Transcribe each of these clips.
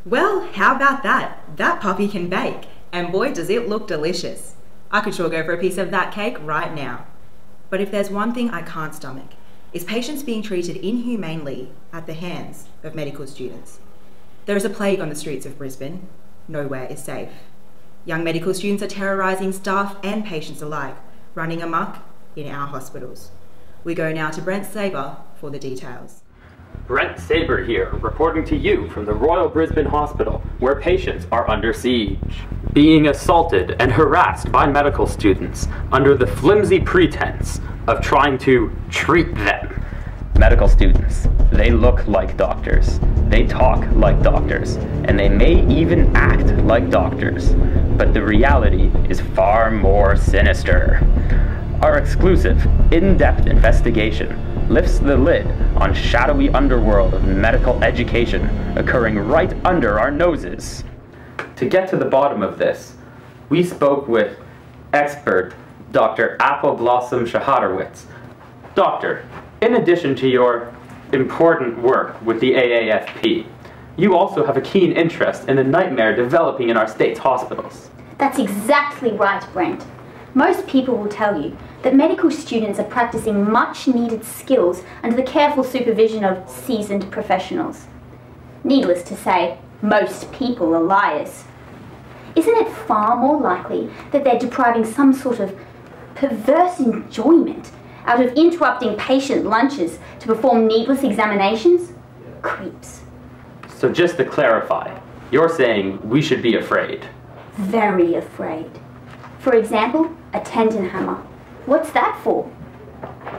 Well, how about that? That puppy can bake, and boy does it look delicious. I could sure go for a piece of that cake right now. But if there's one thing I can't stomach, is patients being treated inhumanely at the hands of medical students. There is a plague on the streets of Brisbane. Nowhere is safe. Young medical students are terrorising staff and patients alike, running amok in our hospitals. We go now to Brent Sabre for the details. Brent Sabre here, reporting to you from the Royal Brisbane Hospital, where patients are under siege, being assaulted and harassed by medical students under the flimsy pretense of trying to treat them. Medical students, they look like doctors, they talk like doctors, and they may even act like doctors, but the reality is far more sinister. Our exclusive, in-depth investigation lifts the lid on shadowy underworld of medical education occurring right under our noses. To get to the bottom of this, we spoke with expert Dr. Apple Blossom Shahadarwitz. Doctor, in addition to your important work with the AAFP, you also have a keen interest in the nightmare developing in our state's hospitals. That's exactly right, Brent. Most people will tell you that medical students are practicing much-needed skills under the careful supervision of seasoned professionals. Needless to say, most people are liars. Isn't it far more likely that they're depriving some sort of perverse enjoyment out of interrupting patient lunches to perform needless examinations? Creeps. So just to clarify, you're saying we should be afraid? Very afraid. For example, a tendon hammer. What's that for?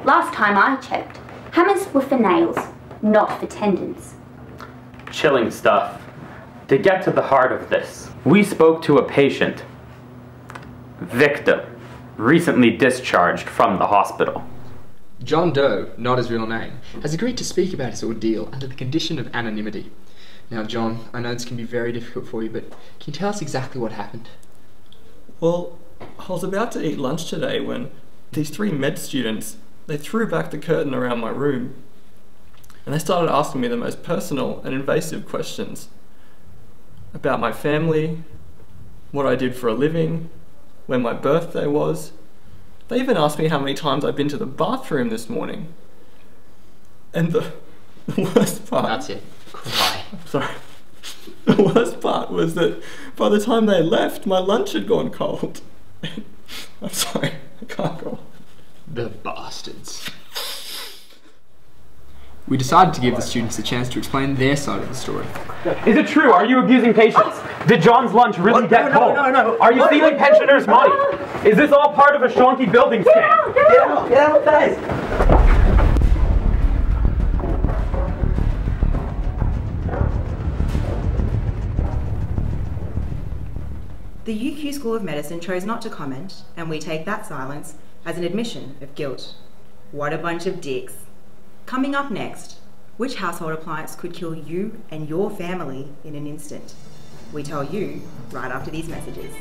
Last time I checked, hammers were for nails, not for tendons. Chilling stuff. To get to the heart of this, we spoke to a patient, victim, recently discharged from the hospital. John Doe, not his real name, has agreed to speak about his ordeal under the condition of anonymity. Now, John, I know this can be very difficult for you, but can you tell us exactly what happened? Well, I was about to eat lunch today when these 3 med students, they threw back the curtain around my room and they started asking me the most personal and invasive questions about my family, what I did for a living, when my birthday was. They even asked me how many times I'd been to the bathroom this morning. And the worst part... That's it. Cry. Sorry. The worst part was that by the time they left, my lunch had gone cold. I'm sorry, I can't go on. The bastards. We decided to give the students a chance to explain their side of the story. Is it true? Are you abusing patients? Did John's lunch really get cold? No. Are you stealing pensioners' money? Is this all part of a shonky building scam? Get out, guys! The UQ School of Medicine chose not to comment, and we take that silence as an admission of guilt. What a bunch of dicks. Coming up next, which household appliance could kill you and your family in an instant? We tell you right after these messages.